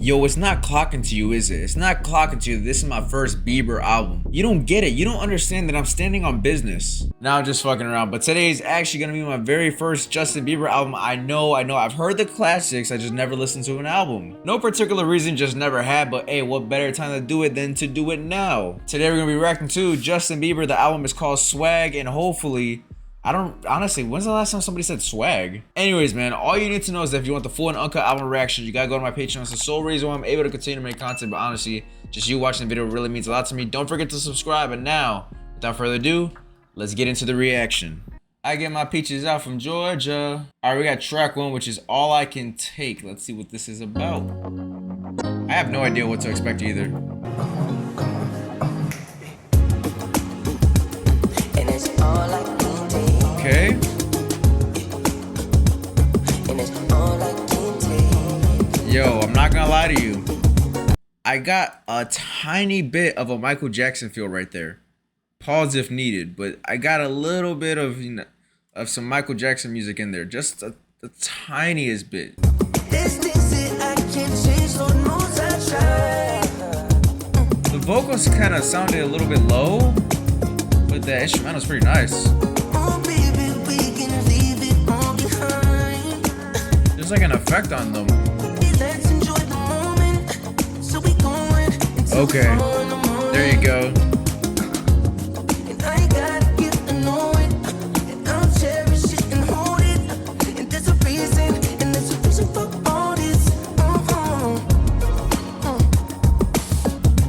Yo, it's not clocking to you, is it? It's not clocking to you. This is my first Bieber album. You don't get it. You don't understand that I'm standing on business. Now I'm just fucking around. But today is actually gonna be my very first Justin Bieber album. I know. I've heard the classics. I just never listened to an album. No particular reason, just never had. But hey, what better time to do it than to do it now? Today we're gonna be reacting to Justin Bieber. The album is called Swag, and hopefully, I don't honestly, when's the last time somebody said swag? Anyways, man, all you need to know is that if you want the full and uncut album reaction, you gotta go to my Patreon. It's the sole reason why I'm able to continue to make content. But honestly, just you watching the video really means a lot to me. Don't forget to subscribe. And now, without further ado, let's get into the reaction. I get my peaches out from Georgia. All right, we got track one, which is All I Can Take. Let's see what this is about. I have no idea what to expect either. And it's all I can take. Okay. And it's all I can take. Yo, I'm not gonna lie to you. I got a tiny bit of a Michael Jackson feel right there. Pause if needed, but I got a little bit of, you know, of some Michael Jackson music in there. Just the tiniest bit. The vocals kind of sounded a little bit low, but the instrumental's pretty nice. There's like an effect on them. Okay, there you go.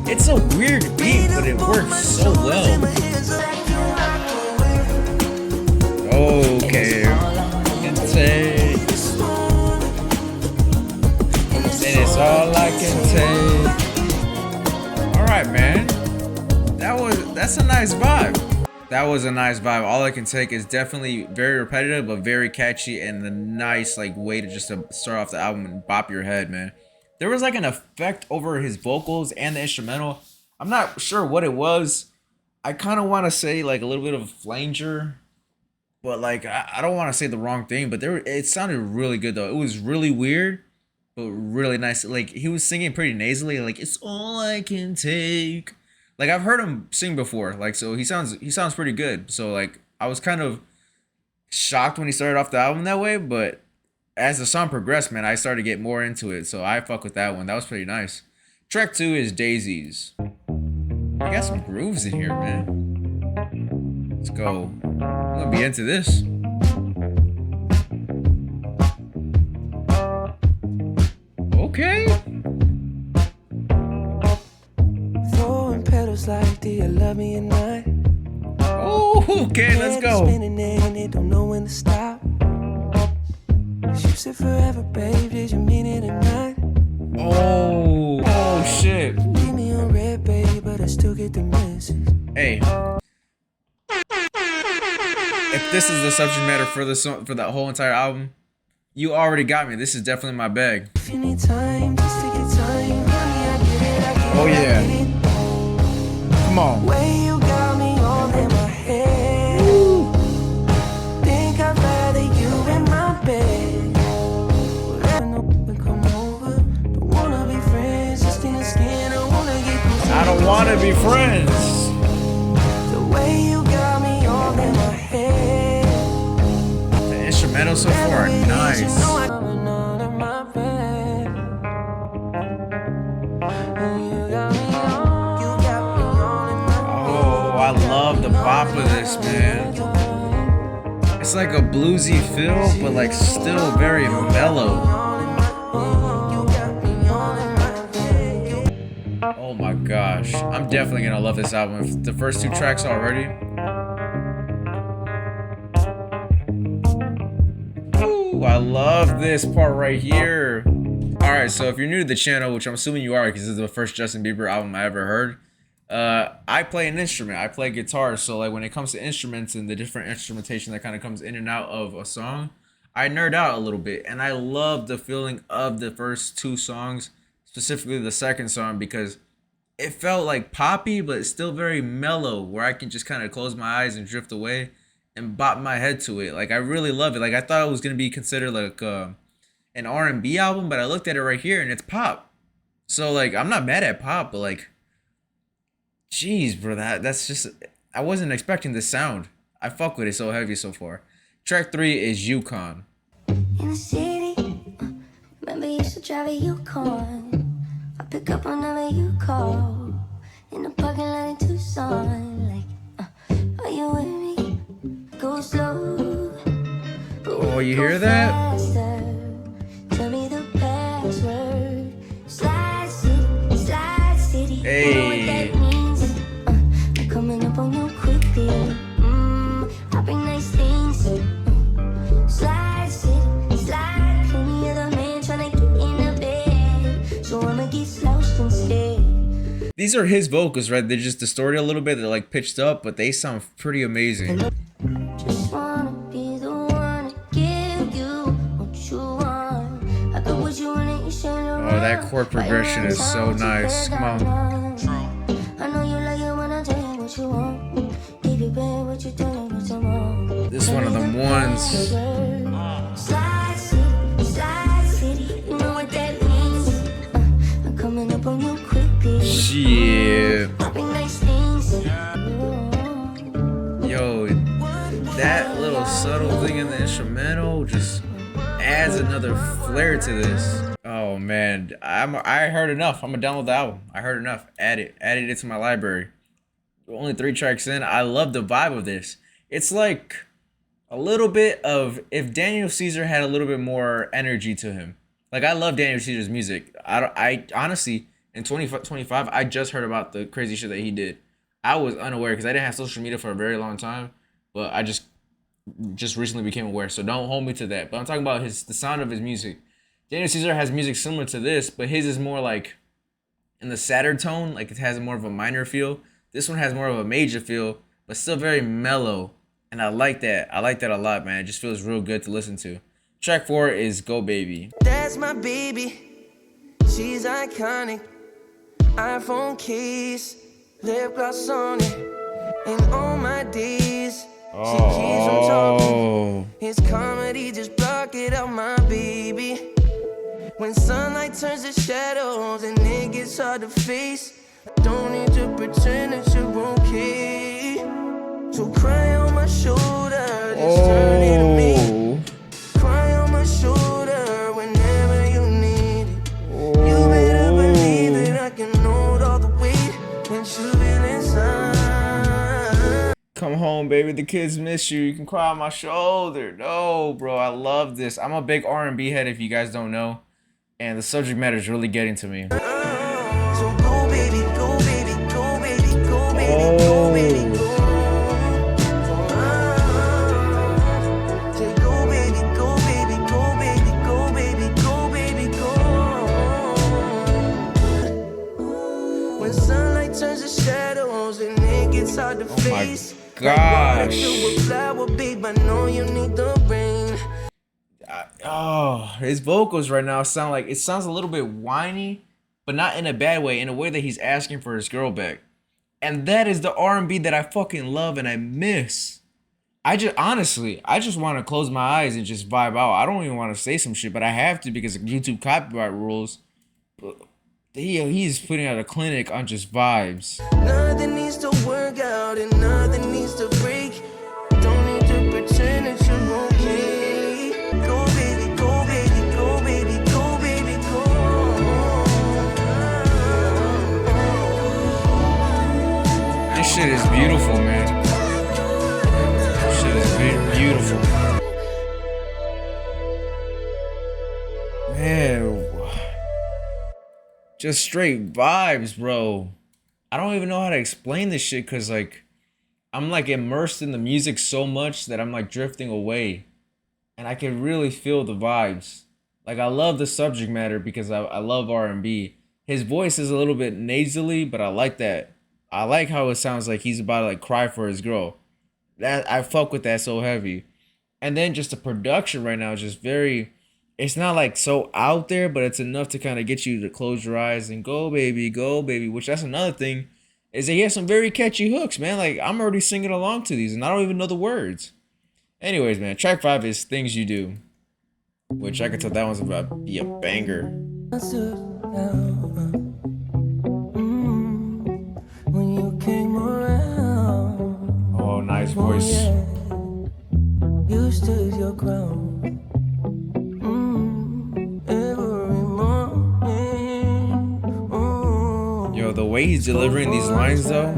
It's a weird beat, but it works so well. Okay, can take, and it's all I can take. All right, man. That's a nice vibe. That was a nice vibe. All I Can Take is definitely very repetitive, but very catchy, and a nice like way to just start off the album and bop your head, man. There was like an effect over his vocals and the instrumental. I'm not sure what it was. I kind of want to say like a little bit of a flanger, but like I don't want to say the wrong thing. But it sounded really good though. It was really weird, but really nice. Like he was singing pretty nasally, like it's all I can take. Like I've heard him sing before, like so he sounds pretty good. So like I was kind of shocked when he started off the album that way, but as the song progressed, man, I started to get more into it. So I fuck with that one. That was pretty nice. Track 2 is Daisies. I got some grooves in here, man. Let's go. I'm gonna be into this. Okay. Throwing petals like, do you love me or not? Oh, okay, let's go. Spinning and they don't know when to stop. You said forever, babe, did you mean it or not? Oh shit. Leave me on red, babe, but I still get the message. Hey. If this is the subject matter for the song, for that whole entire album, you already got me. This is definitely my bag. If you need time, just take your time. Honey, I get it, I get it. Oh yeah. Come on. Way you got me all in my head. Ooh. Think I'd rather you in my bed. I don't want to be friends. The way you got me all in my head. The instrumentals so far are nice. Oh, I love the bop of this, man. It's like a bluesy feel, but like still very mellow. Oh my gosh, I'm definitely gonna love this album. If the first 2 tracks already. Ooh, I love this part right here. Alright, so if you're new to the channel, which I'm assuming you are because this is the first Justin Bieber album I ever heard, I play an instrument. I play guitar, so like when it comes to instruments and the different instrumentation that kind of comes in and out of a song, I nerd out a little bit, and I love the feeling of the first 2 songs, specifically the second song, because it felt like poppy, but it's still very mellow, where I can just kind of close my eyes and drift away and bop my head to it. Like I really love it. Like I thought it was gonna be considered like an R&B album, but I looked at it right here and it's pop. So like I'm not mad at pop, but like, jeez, bro, that's just I wasn't expecting this sound. I fuck with it so heavy so far. Track 3 is Yukon. In the city, remember you used to drive a Yukon. I pick up whenever you call. In the parking lot in Tucson, like, are you with me? Go slow. Oh, you hear that? Faster. Tell me the password. Slide city, slide city. You know what that means? I'm coming up on you quickly. I bring nice things. Slide city, slide. Plenty of the man trying to get in the bed. So I'ma get slouched instead. These are his vocals, right? They're just distorted a little bit. They're like pitched up, but they sound pretty amazing. Just wanna be the one to give you what you want. I could put you in it, you shine around. Oh, that chord progression is so nice. Come on. I know you like it when I tell you what you want. Give you back what you tell me what you want. This one of them ones. Slide city, slide city. You know what that means? I'm coming up on you quickly. Shit. I bring nice things. Yo, that little subtle thing in the instrumental just adds another flair to this. Oh man, I heard enough. I'm gonna download the album. I heard enough. Added it to my library. Only 3 tracks in. I love the vibe of this. It's like a little bit of if Daniel Caesar had a little bit more energy to him. Like I love Daniel Caesar's music. I honestly in 2025 I just heard about the crazy shit that he did. I was unaware because I didn't have social media for a very long time, but I just recently became aware. So don't hold me to that. But I'm talking about the sound of his music. Daniel Caesar has music similar to this, but his is more like in the sadder tone. Like it has more of a minor feel. This one has more of a major feel, but still very mellow. And I like that. I like that a lot, man. It just feels real good to listen to. Track 4 is Go Baby. That's my baby. She's iconic. iPhone case, lip gloss on it. And on my days, she keeps on talking. His comedy just block it out, my baby. When sunlight turns to shadows and it gets hard to face, I don't need to pretend that you're okay. So cry on my shoulder, just turn it to me. Cry on my shoulder whenever you need it. You better believe that I can hold all the weight when you feel inside. Come home, baby. The kids miss you. You can cry on my shoulder. No, bro. I love this. I'm a big R&B head if you guys don't know. And the subject matter is really getting to me. So go baby, go baby, go baby, go baby, go baby, go. Say go baby, go baby, go baby, go baby, go baby, go. When sunlight turns to shadows and it gets hard to face. Gosh. Babe, I know you need the rain. Oh, his vocals right now sound like it sounds a little bit whiny, but not in a bad way, in a way that he's asking for his girl back. And that is the R&B that I fucking love and I miss. I just want to close my eyes and just vibe out. I don't even want to say some shit, but I have to because of YouTube copyright rules. But he's putting out a clinic on just vibes. Nothing needs to work out and nothing needs to break. Don't need to pretend that you're okay. Go baby, go baby, go baby, go baby, go. This shit is beautiful, man. This shit is beautiful. Man, just straight vibes, bro. I don't even know how to explain this shit because, like, I'm, like, immersed in the music so much that I'm, like, drifting away. And I can really feel the vibes. Like, I love the subject matter because I love R&B. His voice is a little bit nasally, but I like that. I like how it sounds like he's about to, like, cry for his girl. That I fuck with that so heavy. And then just the production right now is just very... It's not like so out there, but it's enough to kind of get you to close your eyes and go baby, which that's another thing, is that he has some very catchy hooks, man. Like, I'm already singing along to these and I don't even know the words. Anyways, man, track 5 is Things You Do, which I can tell that one's about to be a banger. the way he's delivering these lines though.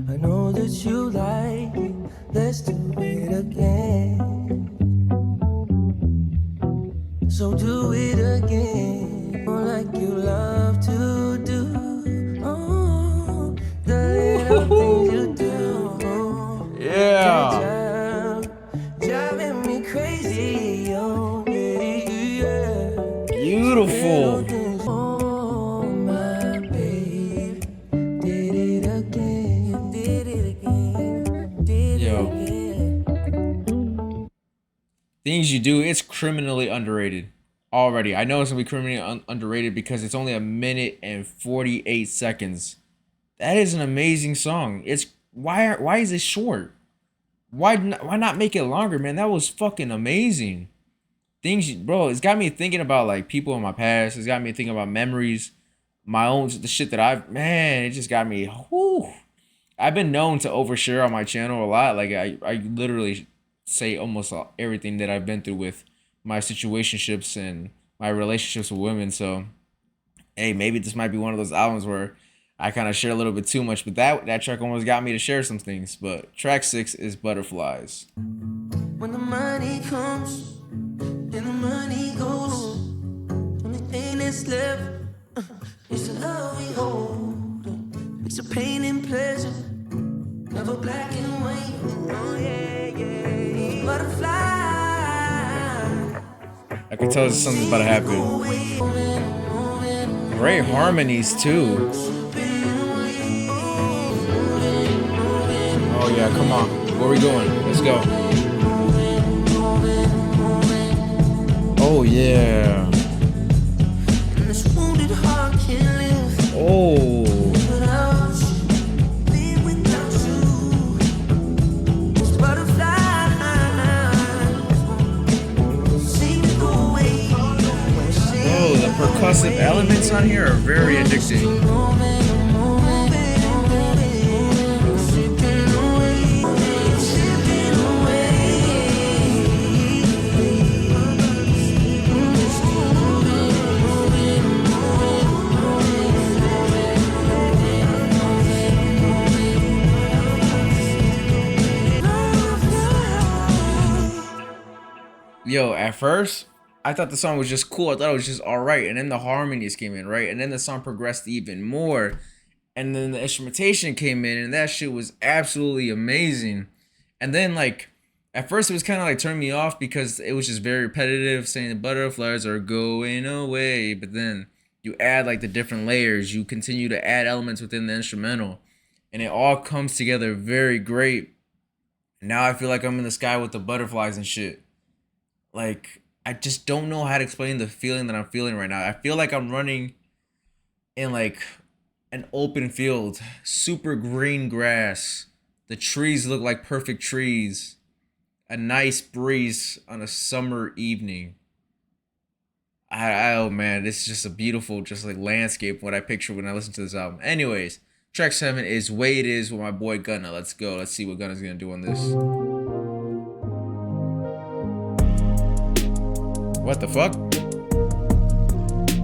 I know that you like it. Let's do it again. So do it again, like you love to do. Oh, the little things you do. Yeah. Driving me crazy, oh yeah. Beautiful. Oh my babe, did it again, did it again, did it again. Things You Do, it's criminally underrated already. I know it's gonna be criminally underrated because it's only 1 minute and 48 seconds. That is an amazing song. It's why is it short? Why not make it longer, man? That was fucking amazing. Bro, it's got me thinking about like people in my past. It's got me thinking about memories, my own, the shit that man, it just got me. Whew. I've been known to overshare on my channel a lot. Like I literally say almost everything that I've been through with my situationships and my relationships with women. So, hey, maybe this might be one of those albums where I kind of share a little bit too much, but that track almost got me to share some things. But track 6 is Butterflies. When the money comes, then the money goes. Only thing that's left is the love we hold. It's a pain and pleasure, never black and white. Oh yeah, yeah. Butterfly. I could tell something's about to happen. Great harmonies too. Oh yeah, come on. Where we going? Let's go. Oh yeah. Oh. Oh, the percussive elements on here are very addicting. Yo, at first, I thought the song was just cool. I thought it was just alright. And then the harmonies came in, right? And then the song progressed even more. And then the instrumentation came in, and that shit was absolutely amazing. And then, like, at first it was kind of like turning me off because it was just very repetitive, saying the butterflies are going away. But then you add, like, the different layers. You continue to add elements within the instrumental. And it all comes together very great. Now I feel like I'm in the sky with the butterflies and shit. Like, I just don't know how to explain the feeling that I'm feeling right now. I feel like I'm running in like an open field, super green grass. The trees look like perfect trees. A nice breeze on a summer evening. Oh man, this is just a beautiful, just like landscape, what I picture when I listen to this album. Anyways, track 7 is Way It Is with my boy Gunna. Let's go. Let's see what Gunna's gonna do on this. What the fuck?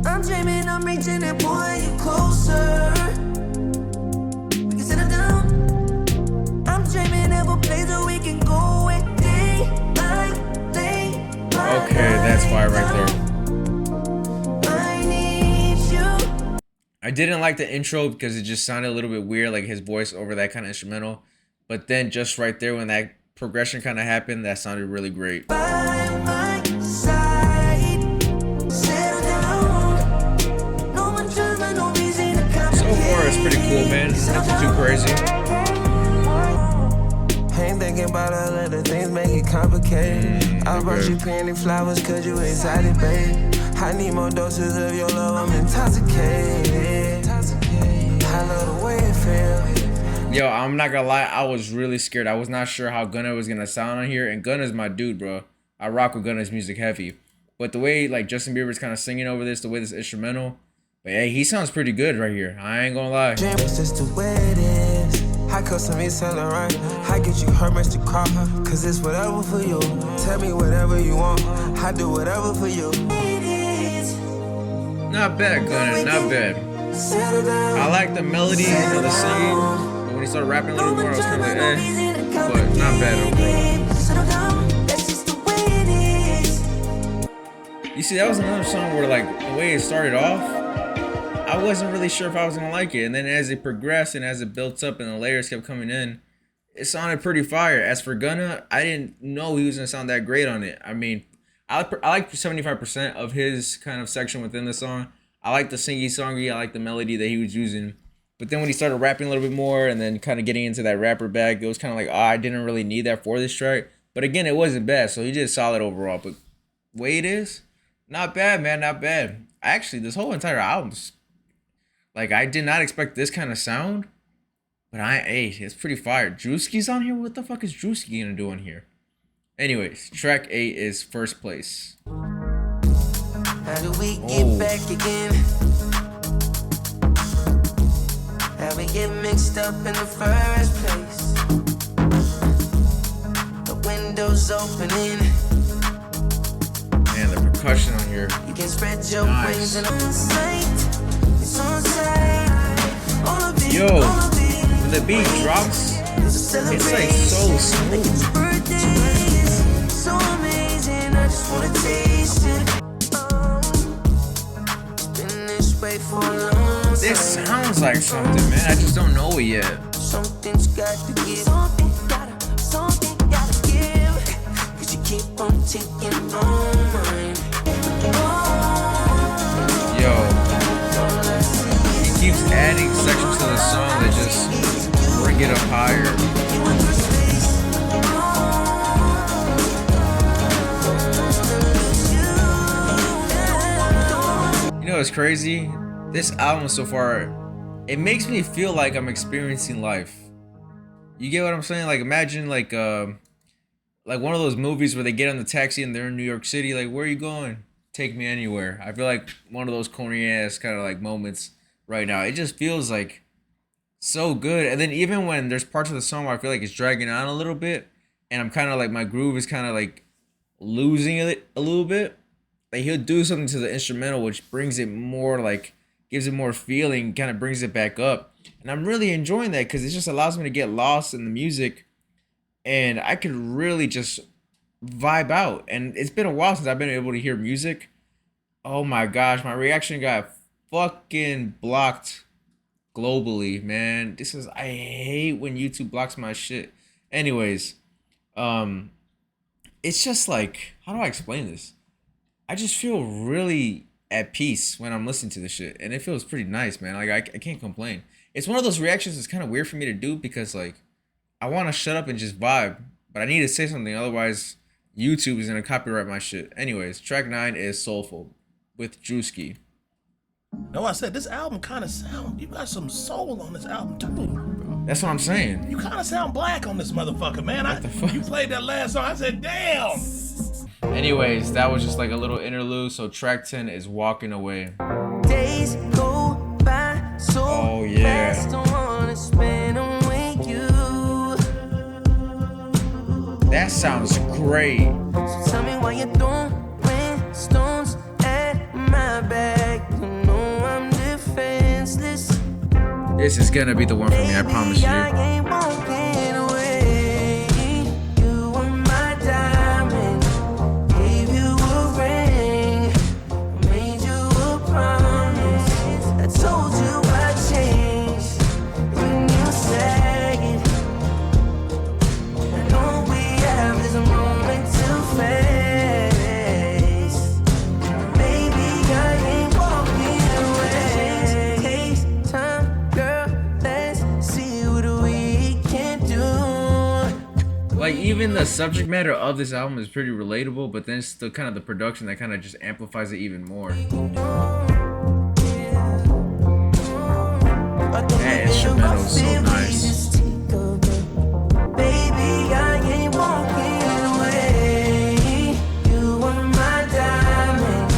I'm dreaming, I'm reaching and pulling you closer. We can settle down. I'm dreaming of a place where we can go and day by day. Okay, that's fire right there. I need you. I didn't like the intro because it just sounded a little bit weird, like his voice over that kind of instrumental. But then just right there when that progression kind of happened, that sounded really great. By my side. So far, it's pretty cool, man. Nothing too crazy. Ain't thinking about all of the things make it complicated. I brought you penny flowers cause you excited, babe. I need more doses of your love, I'm intoxicated. I love the way it feels. Yo, I'm not gonna lie, I was really scared. I was not sure how Gunna was gonna sound on here, and Gunna's my dude, bro. I rock with Gunna's music heavy. But the way like Justin Bieber's kind of singing over this, the way this instrumental, but hey, he sounds pretty good right here. I ain't gonna lie. It's just the way it is. I custom me selling right. I get you her much to cry. Cause it's whatever for you. Tell me whatever you want. I do whatever for you. Not bad, Gunna, not bad. I like the melody, you know, the singing, but when he started rapping a little more, I was kind of like, but not bad overall. You see, that was another song where, like, the way it started off, I wasn't really sure if I was gonna like it, and then as it progressed and as it built up and the layers kept coming in, it sounded pretty fire. As for Gunna, I didn't know he was gonna sound that great on it. I mean, I like 75% of his kind of section within the song. I like the singy-songy, I like the melody that he was using. But then when he started rapping a little bit more and then kind of getting into that rapper bag, it was kind of like, oh, I didn't really need that for this track. But again, it wasn't bad, so he did solid overall. But way it is, not bad, man, not bad. Actually, this whole entire album's, like, I did not expect this kind of sound. But it's pretty fire. Druski's on here? What the fuck is Druski gonna do on here? Anyways, track 8 is first place. How do we get back again? How we get mixed up in the first place? The window's opening. Man, the percussion on here. You can spread your wings and on sight. It's on sight. Yo, when the beat drops, it's like so smooth. So amazing, I just wanna taste it. This sounds like something, man. I just don't know it yet. Something's got to give. Something gotta give. Cause you keep on taking on mine. Yo. He keeps adding sections to the song that just bring it up higher. You know what's crazy? This album so far, it makes me feel like I'm experiencing life. You get what I'm saying? Like, imagine like one of those movies where they get on the taxi and they're in New York City. Like, where are you going? Take me anywhere. I feel like one of those corny ass kind of like moments right now. It just feels like so good. And then even when there's parts of the song where I feel like it's dragging on a little bit, and I'm kind of like, my groove is kind of like losing it a little bit. Like, he'll do something to the instrumental which brings it more, like, gives it more feeling, kind of brings it back up. And I'm really enjoying that because it just allows me to get lost in the music and I could really just vibe out. And it's been a while since I've been able to hear music. Oh my gosh, my reaction got fucking blocked globally, man. I hate when YouTube blocks my shit. Anyways, it's just like, how do I explain this? I just feel really at peace when I'm listening to this shit, and it feels pretty nice, man. Like, I can't complain. It's one of those reactions that's kind of weird for me to do because, like, I want to shut up and just vibe, but I need to say something, otherwise YouTube is gonna copyright my shit. Anyways, track 9 is Soulful with Druski. No, I said this album kind of sound. You got some soul on this album too. That's what I'm saying. You kind of sound black on this motherfucker, man. You played that last song. I said, damn. Anyways, that was just like a little interlude. So track 10 is Walking Away. Days go by so fast, don't wanna spend them with you. That sounds great. So tell me why you throwing stones at my back. You know I'm defenseless. This is gonna be the one for me, I promise you. I ain't walking away. You were my diamond. Gave you a ring. Made you a promise. I told you I'd change. When you said it, I know we have this moment to face. Baby, I ain't walking away. Takes time, girl. Let's see what we can do. Like, even the subject matter of this album is pretty relatable, but then it's still kind of the production that kind of just amplifies it even more. That instrumental is so nice. Baby, I ain't walking away. You were my diamond.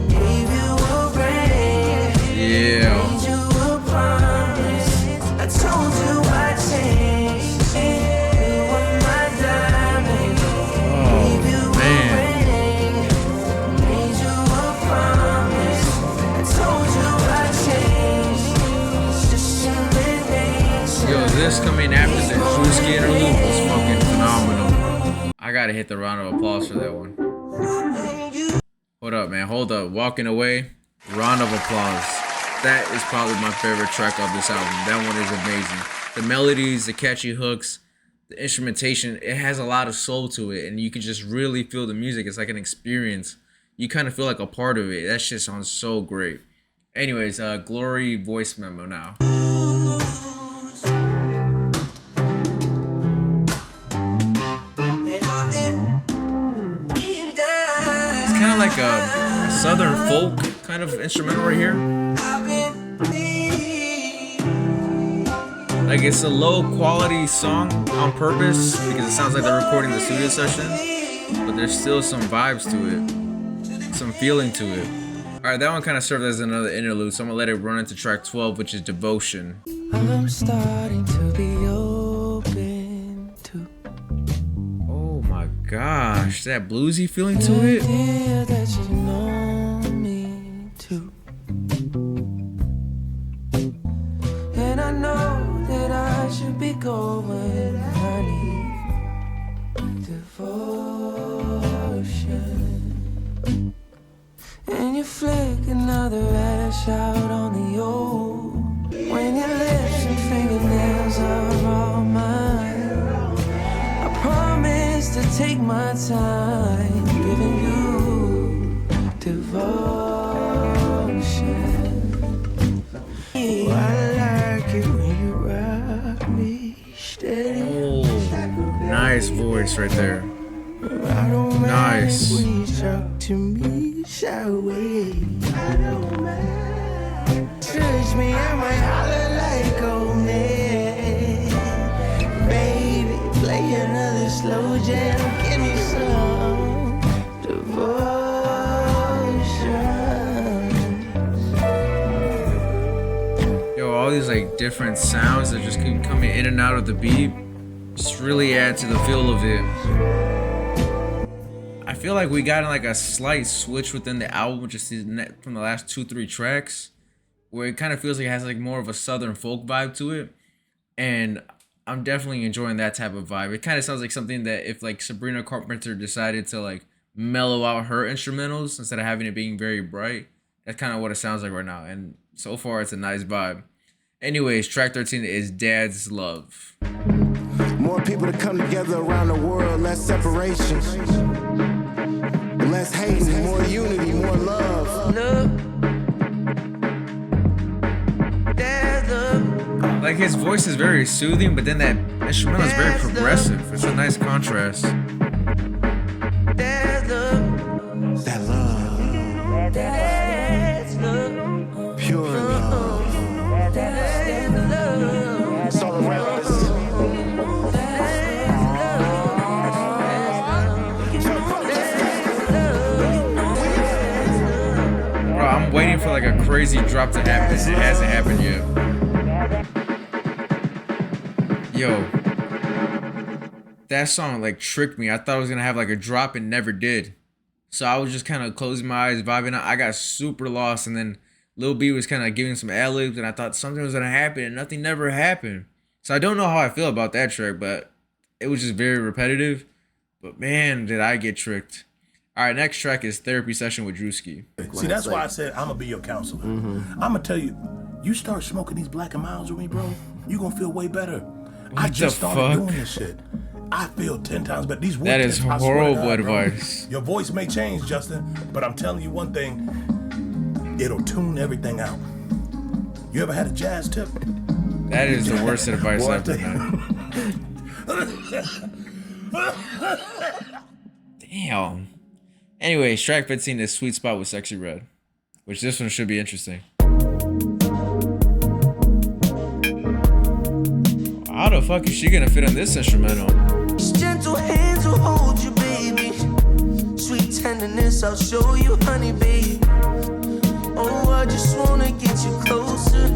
Gave you a ring. Yeah. Made you a promise. I told you I'd change. You were my diamond. Gave you a ring. Made you a promise. I just come in after the Druski interlude was fucking phenomenal. I gotta hit the round of applause for that one. Hold up, man. Hold up. Walking Away. Round of applause. That is probably my favorite track of this album. That one is amazing. The melodies, the catchy hooks, the instrumentation, it has a lot of soul to it, and you can just really feel the music. It's like an experience. You kind of feel like a part of it. That shit sounds so great. Anyways, Glory voice memo now. It's kind of like a southern folk kind of instrumental right here. Like it's a low quality song on purpose because it sounds like they're recording the studio session, but there's still some vibes to it, some feeling to it. Alright, that one kind of served as another interlude, so I'm gonna let it run into track 12, which is Devotion. I'm starting to be open to. Oh my gosh, that bluesy feeling to it. That you know me too. And I know that I should be going, honey. Devotion. And you flick another ash out on the old. When your lips and fingernails are all mine, I promise to take my time giving you devotion. Oh, I like it when you rock me steady. Oh, nice voice right there. I don't Nice. mind when you talk to me sideways. I don't mind. Touch me, I might holler like old man. Baby, play another slow jam. Give me some devotion. Yo, all these like different sounds that just keep coming in and out of the beat just really add to the feel of it. I feel like we got like a slight switch within the album, just from the last 2-3 tracks, where it kind of feels like it has like more of a southern folk vibe to it, and I'm definitely enjoying that type of vibe. It kind of sounds like something that if like Sabrina Carpenter decided to like mellow out her instrumentals instead of having it being very bright, that's kind of what it sounds like right now, and so far it's a nice vibe. Anyways, track 13 is Dad's Love. More people to come together around the world, less separation. Less hating, more unity, more love. Like his voice is very soothing, but then that instrumental is very progressive. It's a nice contrast. That love. Pure love. It's all around us. Bro, I'm waiting for like a crazy drop to happen. It hasn't happened yet. Yo, that song like tricked me. I thought it was gonna have like a drop and never did. So I was just kind of closing my eyes, vibing out. I got super lost, and then Lil B was kind of giving some ad-libs, and I thought something was gonna happen, and nothing never happened. So I don't know how I feel about that track, but it was just very repetitive. But man, did I get tricked. All right, next track is Therapy Session with Druski. See, that's why I said I'm gonna be your counselor. I'm gonna tell you, you start smoking these Black and Milds with me, bro, you gonna feel way better. I just started doing this shit. I feel 10 times better. These That is weekends, I swear to horrible God, bro, advice. your voice may change, Justin, but I'm telling you one thing, it'll tune everything out. You ever had a jazz tip? That is the worst advice Boy, I ever, tell man. Damn. Anyways, track 15 is Sweet Spot with Sexyy Red, which this one should be interesting. How the fuck is she gonna fit on this instrumental? Gentle hands will hold you, baby. Sweet tenderness, I'll show you, honey, baby. Oh, I just wanna get you closer,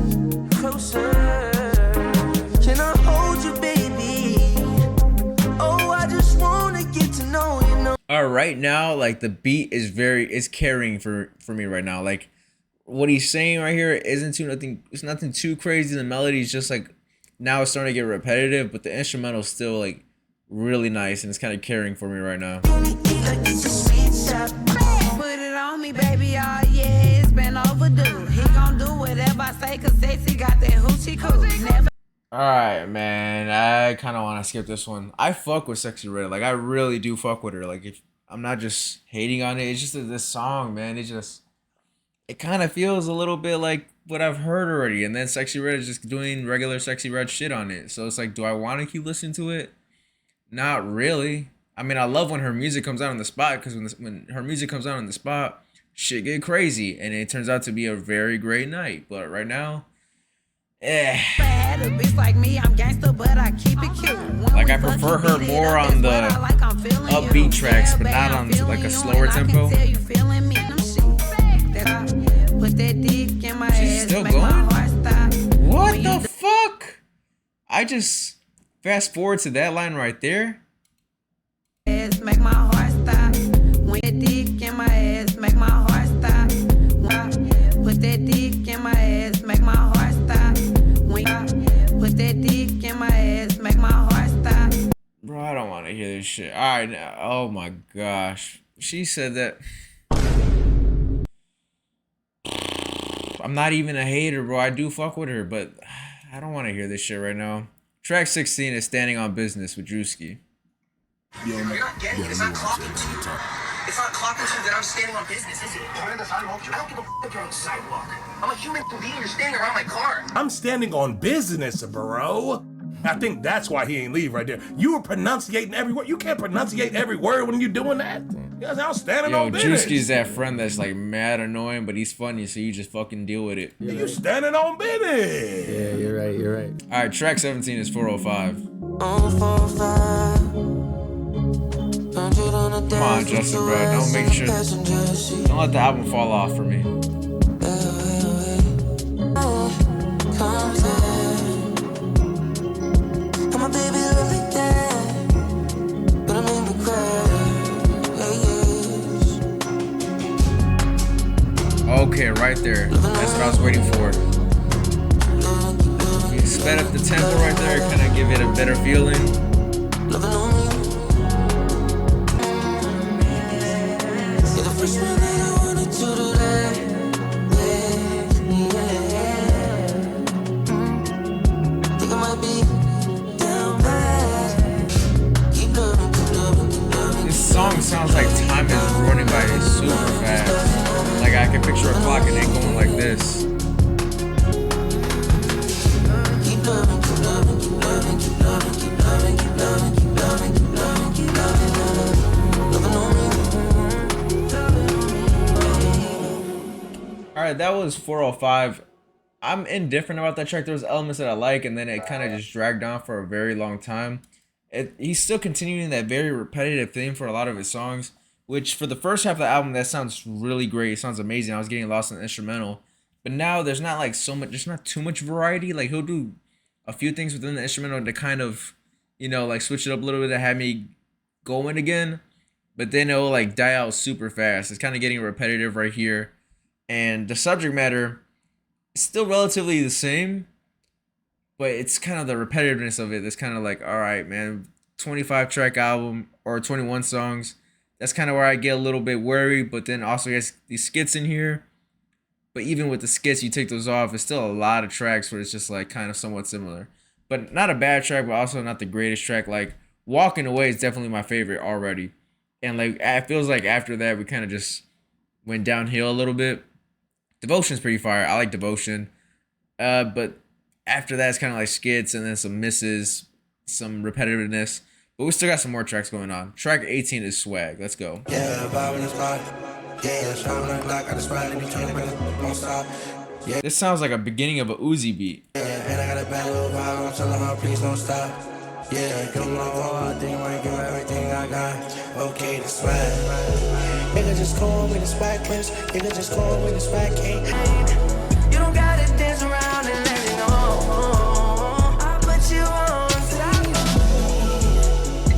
closer. Can I hold you, baby? Oh, I just wanna get to know you. All right, now like the beat is carrying for me right now. Like what he's saying right here isn't too nothing. It's nothing too crazy. The melody is just like now it's starting to get repetitive, but the instrumental is still like really nice and it's kind of carrying for me right now. Put it on me, baby, oh yeah, it's been overdue. He gon' do whatever I say, cause Sexyy got that hoochie cool. Never. Alright, man, I kind of want to skip this one. I fuck with Sexyy Red, like I really do fuck with her. Like if I'm not just hating on it, it's just that this song, man, it kind of feels a little bit like what I've heard already, and then Sexyy Red is just doing regular Sexyy Red shit on it. So it's like, do I want to keep listening to it? Not really. I mean, I love when her music comes out on the spot, because when her music comes out on the spot, shit get crazy, and it turns out to be a very great night. But right now, Like me, I'm gangster, but I keep it cute. Like I prefer her more on the upbeat tracks, but not on like a slower tempo. She's still going? What the fuck? I just fast forward to that line right there. Make my heart stop. When that dick in my ass, make my heart stop. Put that dick in my ass, make my heart stop. When put that dick in my ass, make my heart stop. Bro, I don't want to hear this shit. All right, now, oh my gosh, she said that. I'm not even a hater, bro. I do fuck with her, but I don't want to hear this shit right now. Track 16 is Standing on Business with Druski. You're not getting it. It's not clocking to. It's not clocking to that I'm standing on business, is it? I don't give a f if you're on the sidewalk. I'm a human being. You're standing around my car. I'm standing on business, bro. I think that's why he ain't leave right there. You were pronunciating every word. You can't pronunciate every word when you're doing that. Yes, I'm standing on business. Druski's that friend that's like mad annoying, but he's funny, so you just fucking deal with it. You standing on business. Yeah, you're right. All right, track 17 is 405. Come on, Justin, bro. Don't let the album fall off for me. Okay, right there. That's what I was waiting for. You sped up the tempo right there, kind of give it a better feeling. This song sounds like time is running by super fast. Like I can picture a clock and it going like this. Alright, that was 405. I'm indifferent about that track. There's elements that I like, and then it kind of just dragged on for a very long time. He's still continuing that very repetitive theme for a lot of his songs, which for the first half of the album, that sounds really great. It sounds amazing. I was getting lost in the instrumental. But now there's not like so much, there's not too much variety. Like he'll do a few things within the instrumental to kind of, you know, like switch it up a little bit to have me going again. But then it'll like die out super fast. It's kind of getting repetitive right here. And the subject matter is still relatively the same, but it's kind of the repetitiveness of it that's kind of like, all right, man, 25 track album or 21 songs. That's kind of where I get a little bit worried, but then also has these skits in here. But even with the skits, you take those off, it's still a lot of tracks where it's just like kind of somewhat similar. But not a bad track, but also not the greatest track. Like Walking Away is definitely my favorite already. And like it feels like after that, we kind of just went downhill a little bit. Devotion's pretty fire. I like Devotion. But after that, it's kind of like skits and then some misses, some repetitiveness. But we still got some more tracks going on. Track 18 is Swag. Let's go. This sounds like a beginning of a Uzi beat. Yeah, come on, I think I give everything I got. Okay, the swag. Nigga just call me the swag clips. Nigga just call me the swag king. You don't gotta dance around and let it know. I put you on top.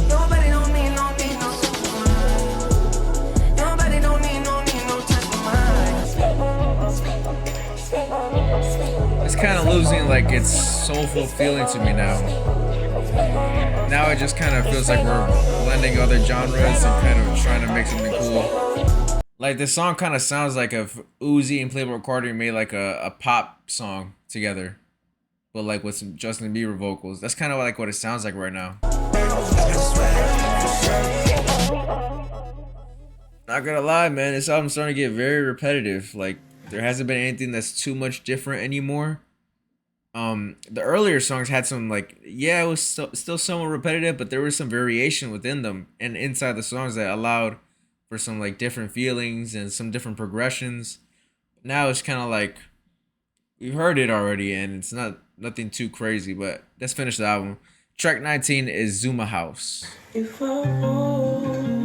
Nobody don't need no touch of mine. Nobody don't need no touch of mine. It's kind of losing like its soulful feeling to me now. Now it just kind of feels like we're blending other genres and kind of trying to make something cool. Like this song kind of sounds like if Uzi and Playboi Carti made like a pop song together, but like with some Justin Bieber vocals. That's kind of like what it sounds like right now. Not gonna lie, man, this album's starting to get very repetitive. Like there hasn't been anything that's too much different anymore. The earlier songs had some like, yeah, it was still somewhat repetitive, but there was some variation within them and inside the songs that allowed for some like different feelings and some different progressions. Now it's kind of like we've heard it already and it's nothing too crazy, but let's finish the album. Track 19 is Zuma House. If I want,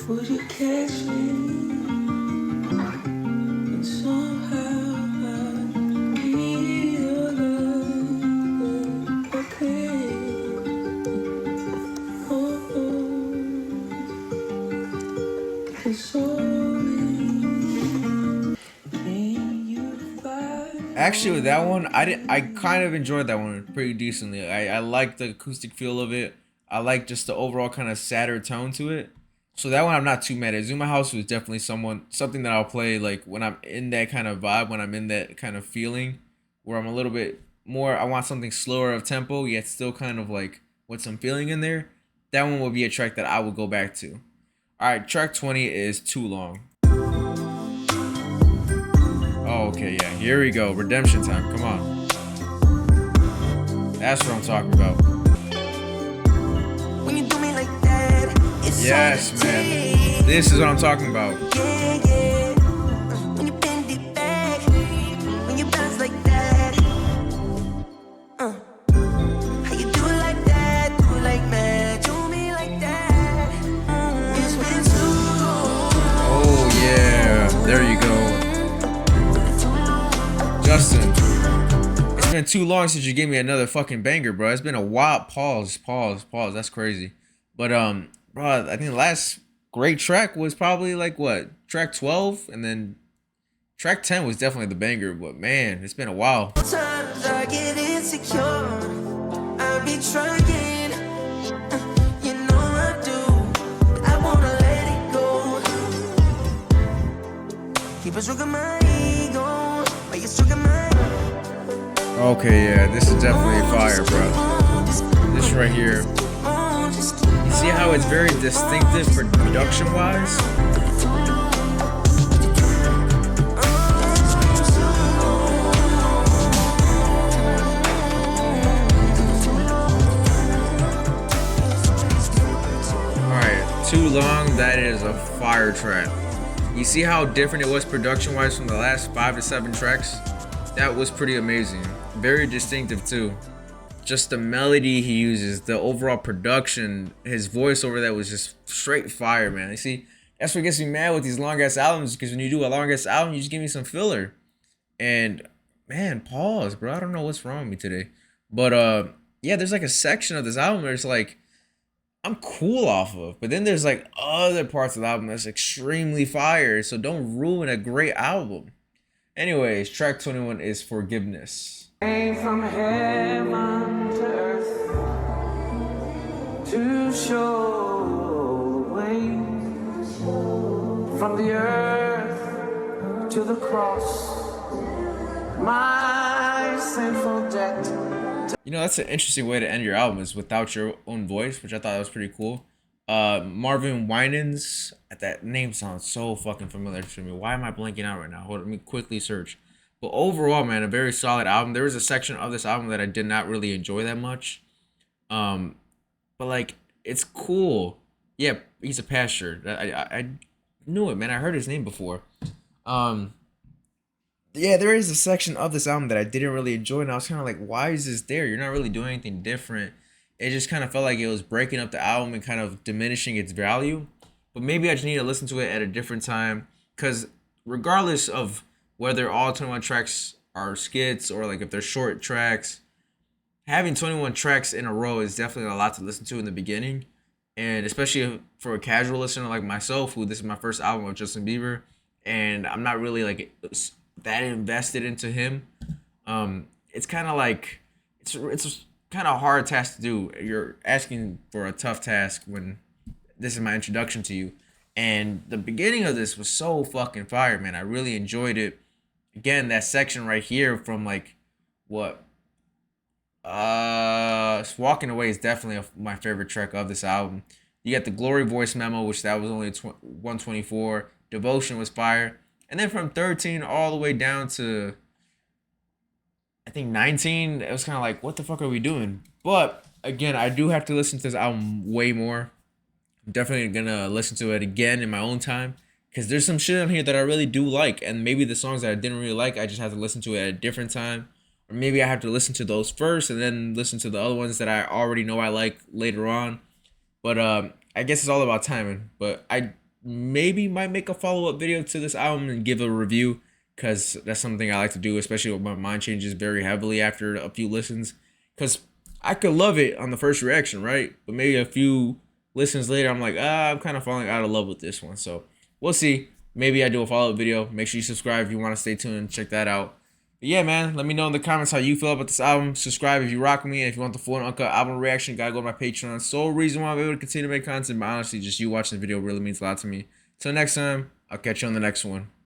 would you catch me? And somehow I'd be alive. Okay. Actually, with that one, I kind of enjoyed that one pretty decently. I like the acoustic feel of it. I like just the overall kind of sadder tone to it. So that one I'm not too mad at. Zuma House was definitely something that I'll play like when I'm in that kind of vibe, when I'm in that kind of feeling where I'm a little bit more, I want something slower of tempo, yet still kind of like with some feeling in there. That one will be a track that I will go back to. All right, track 20 is Too Long. Oh, okay, yeah, here we go. Redemption time, come on. That's what I'm talking about. When you do me like that, it's yes, so man. This is what I'm talking about. Yeah, yeah. When you bend it back, when you bounce like that. How you do it like that, do it like mad, do me like that. It's been too long. Oh, yeah, there you go. Justin, it's been too long since you gave me another fucking banger, bro. It's been a while. Pause. That's crazy. But bro, I think the last great track was probably like what? Track 12, and then track 10 was definitely the banger. But man, it's been a while. Sometimes I get insecure. I be trying, you know I do. I wanna let it go. Keep us stroking my ego. Okay, yeah, this is definitely fire, bro. This right here. You see how it's very distinctive production-wise? Alright, Too Long, that is a fire track. You see how different it was production-wise from the last 5 to 7 tracks? That was pretty amazing. Very distinctive too. Just the melody he uses, the overall production, his voice over that was just straight fire, man. You see, that's what gets me mad with these long-ass albums, because when you do a long-ass album, you just give me some filler. And, man, pause, bro. I don't know what's wrong with me today. But, yeah, there's like a section of this album where it's like, I'm cool off of, but then there's like other parts of the album that's extremely fire, so don't ruin a great album. Anyways, track 21 is Forgiveness. From heaven to earth to show the way, from the earth to the cross, my sinful debt. You know, that's an interesting way to end your album, is without your own voice, which I thought was pretty cool. Marvin Winans, that name sounds so fucking familiar to me. Why am I blanking out right now? Hold on, let me quickly search. But overall, man, a very solid album. There was a section of this album that I did not really enjoy that much. But like, it's cool. Yeah, he's a pastor. I knew it, man. I heard his name before. Yeah, there is a section of this album that I didn't really enjoy, and I was kind of like, why is this there? You're not really doing anything different. It just kind of felt like it was breaking up the album and kind of diminishing its value. But maybe I just need to listen to it at a different time, because regardless of whether all 21 tracks are skits or like if they're short tracks, having 21 tracks in a row is definitely a lot to listen to in the beginning. And especially for a casual listener like myself, who this is my first album of Justin Bieber, and I'm not really like that invested into him. It's kind of like it's kind of hard task to do. You're asking for a tough task when this is my introduction to you. And the beginning of this was so fucking fire, man. I really enjoyed it. Again, that section right here from like what Walking Away is definitely my favorite track of this album. You got the Glory Voice Memo, which that was only 124. Devotion was fire. And then from 13 all the way down to I think 19, it was kind of like, what the fuck are we doing? But again, I do have to listen to this album way more. I'm definitely gonna listen to it again in my own time, because there's some shit on here that I really do like, and maybe the songs that I didn't really like, I just have to listen to it at a different time, or maybe I have to listen to those first and then listen to the other ones that I already know I like later on. But I guess it's all about timing. But I maybe might make a follow-up video to this album and give a review, because that's something I like to do, especially when my mind changes very heavily after a few listens. Because I could love it on the first reaction, right? But maybe a few listens later, I'm like, I'm kind of falling out of love with this one. So we'll see. Maybe I do a follow-up video. Make sure you subscribe if you want to stay tuned and check that out. But yeah, man, let me know in the comments how you feel about this album. Subscribe if you rock with me. And if you want the full and uncut album reaction, you gotta go to my Patreon. Sole reason why I'm able to continue to make content, but honestly, just you watching the video really means a lot to me. Till next time, I'll catch you on the next one.